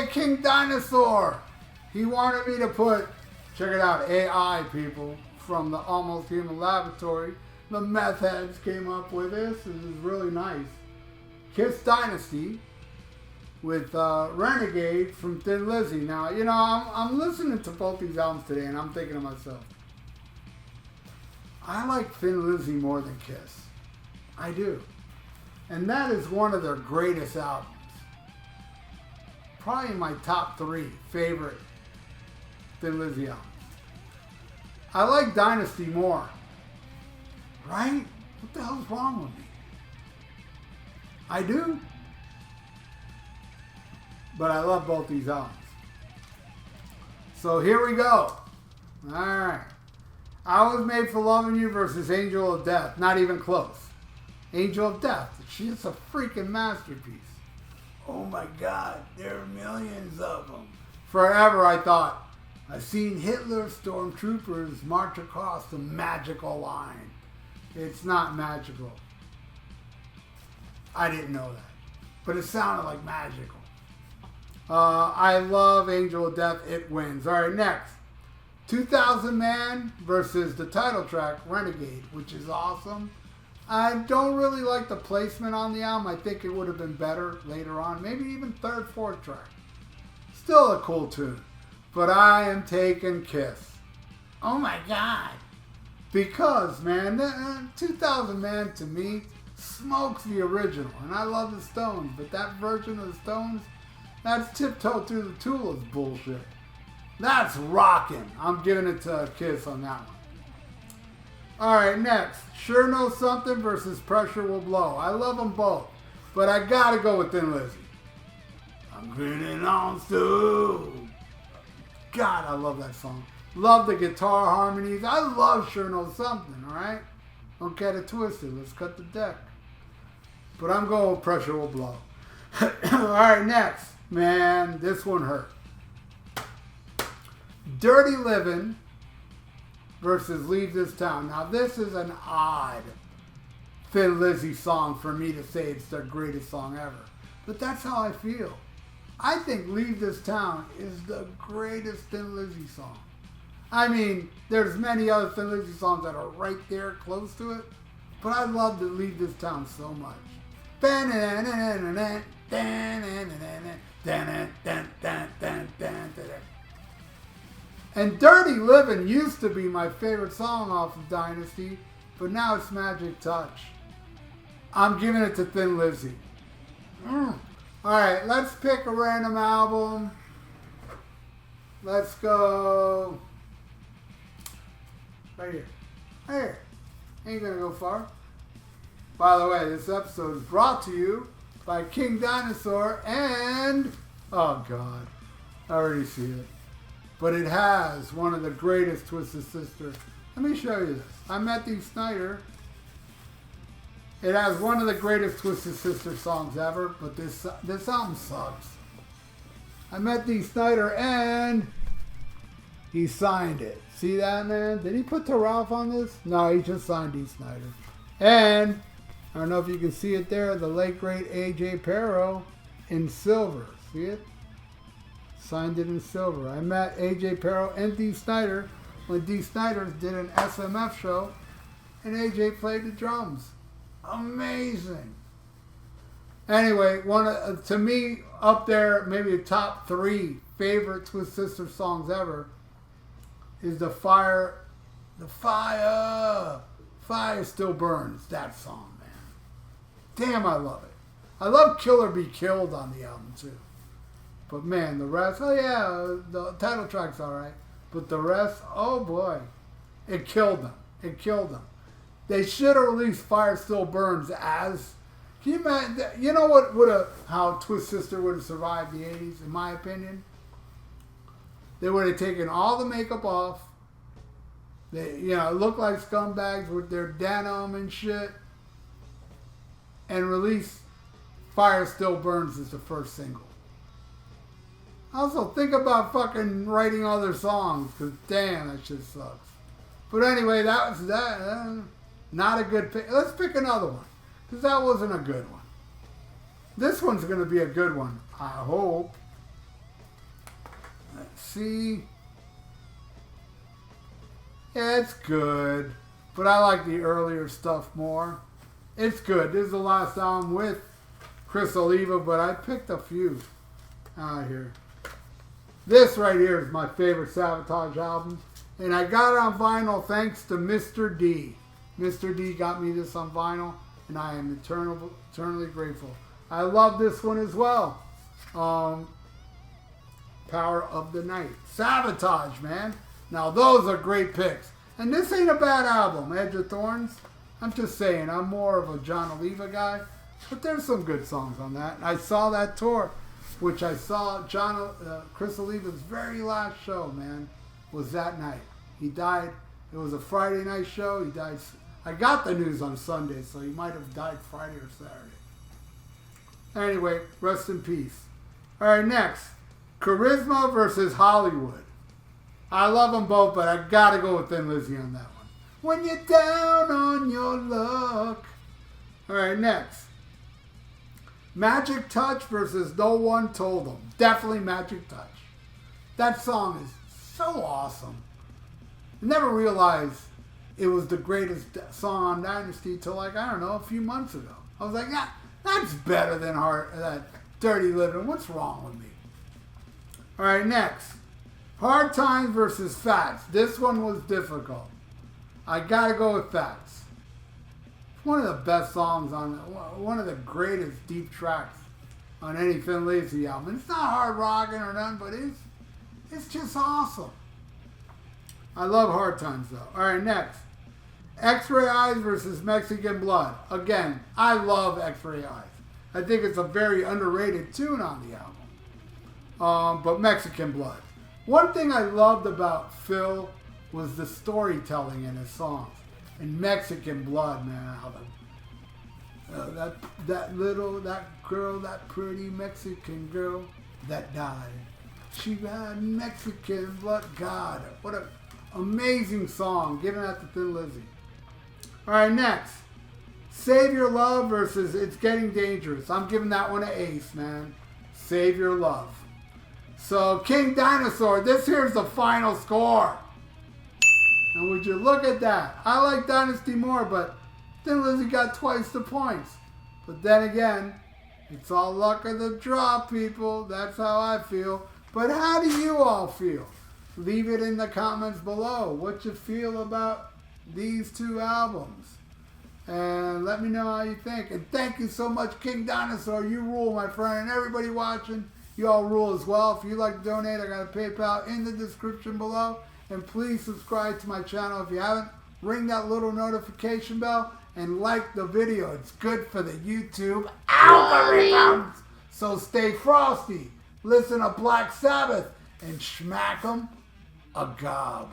boy King Dinosaur. He wanted me to put, check it out, AI people from the Almost Human Laboratory. The meth heads came up with this. This is really nice. Kiss Dynasty with Renegade from Thin Lizzy. Now, you know, I'm listening to both these albums today and I'm thinking to myself, I like Thin Lizzy more than Kiss. I do. And that is one of their greatest albums. Probably my top 3 favorite Thin Lizzy albums. I like Dynasty more. Right? What the hell's wrong with me? I do. But I love both these albums. So here we go. Alright. I Was Made for Loving You versus Angel of Death. Not even close. Angel of Death. She's a freaking masterpiece. Oh my God. There are millions of them. Forever I thought, I've seen Hitler stormtroopers march across the magical line. It's not magical. I didn't know that. But it sounded like magical. I love Angel of Death. It wins. All right, next. 2000 Man versus the title track, Renegade, which is awesome. I don't really like the placement on the album. I think it would have been better later on. Maybe even third, fourth track. Still a cool tune. But I am taking Kiss. Oh my God. Because, man, 2000 Man to me smokes the original. And I love the Stones. But that version of the Stones, that's Tiptoe Through the Tulips bullshit. That's rocking. I'm giving it to Kiss on that one. Alright, next. Sure Know Something versus Pressure Will Blow. I love them both. But I gotta go with Thin Lizzy. I'm grinning on Stu. God, I love that song. Love the guitar harmonies. I love Sure Know Something, alright? Don't get it twisted. Let's cut the deck. But I'm going with Pressure Will Blow. Alright, next. Man, this one hurt. Dirty Livin' versus Leave This Town. Now, this is an odd Thin Lizzy song for me to say it's their greatest song ever. But that's how I feel. I think Leave This Town is the greatest Thin Lizzy song. I mean, there's many other Thin Lizzy songs that are right there close to it, but I love to Leave This Town so much. And Dirty Livin' used to be my favorite song off of Dynasty, but now it's Magic Touch. I'm giving it to Thin Lizzy. Alright, let's pick a random album. Let's go right here. Right here. Ain't gonna go far. By the way, this episode is brought to you by King Dinosaur and... oh God, I already see it. But it has one of the greatest Twisted Sister. Let me show you this. I Met Dee Snider. It has one of the greatest Twisted Sister songs ever, but this album sucks. I Met Dee Snider and he signed it. See that, man? Did he put Ralph on this? No, he just signed Dee Snider. And I don't know if you can see it there, the late great AJ Pero in silver. See it? Signed it in silver. I met AJ Pero and Dee Snider when Dee Snider did an SMF show and AJ played the drums. Amazing. Anyway, to me, up there, maybe the top 3 favorite Twisted Sister songs ever is the Fire Still Burns. That song, man. Damn, I love it. I love Kill or Be Killed on the album, too. But man, the rest, oh yeah, the title track's alright. But the rest, oh boy, it killed them. It killed them. They should have released Fire Still Burns as, can you imagine, you know what how Twisted Sister would have survived the 80s, in my opinion? They would have taken all the makeup off. They, looked like scumbags with their denim and shit. And released Fire Still Burns as the first single. Also, think about fucking writing all their songs, because damn, that shit sucks. But anyway, that was that. Not a good pick. Let's pick another one, because that wasn't a good one. This one's going to be a good one, I hope. see. Yeah, it's good. But I like the earlier stuff more. It's good. This is the last album with Chris Oliva, but I picked a few out here. This right here is my favorite Savatage album. And I got it on vinyl thanks to Mr. D. Mr. D got me this on vinyl, and I am eternally grateful. I love this one as well. Power of the Night. Savatage, man. Now, those are great picks. And this ain't a bad album, Edge of Thorns. I'm just saying, I'm more of a John Oliva guy. But there's some good songs on that. I saw that tour, which I saw Chris Oliva's very last show, man, was that night. He died. It was a Friday night show. He died. I got the news on Sunday, so he might have died Friday or Saturday. Anyway, rest in peace. All right, next. Charisma versus Hollywood. I love them both, but I got to go with Thin Lizzy on that one. When you're down on your luck. All right, next. Magic Touch versus No One Told Them. Definitely Magic Touch. That song is so awesome. I never realized it was the greatest song on Dynasty till, like, I don't know, a few months ago. I was like, yeah, that's better than that Dirty Living. What's wrong with me? All right, next. Hard Times versus Fats. This one was difficult. I gotta go with Fats. It's one of the best songs on, one of the greatest deep tracks on any Thin Lizzy album. It's not hard rocking or nothing, but it's just awesome. I love Hard Times though. All right, next. X-Ray Eyes versus Mexican Blood. Again, I love X-Ray Eyes. I think it's a very underrated tune on the album. But Mexican Blood. One thing I loved about Phil was the storytelling in his songs. And Mexican Blood, man, how that girl, that pretty Mexican girl that died. She had Mexican blood. God, what an amazing song. Giving that to Thin Lizzy. All right, next. Save Your Love versus It's Getting Dangerous. I'm giving that one an ace, man. Save Your Love. So, King Dinosaur, this here's the final score. And would you look at that? I like Dynasty more, but Thin Lizzy got twice the points. But then again, it's all luck of the draw, people. That's how I feel. But how do you all feel? Leave it in the comments below. What you feel about these two albums. And let me know how you think. And thank you so much, King Dinosaur. You rule, my friend. And everybody watching, you all rule as well. If you'd like to donate, I got a PayPal in the description below. And please subscribe to my channel if you haven't. Ring that little notification bell and like the video. It's good for the YouTube algorithms. So stay frosty. Listen to Black Sabbath and smack 'em a gob.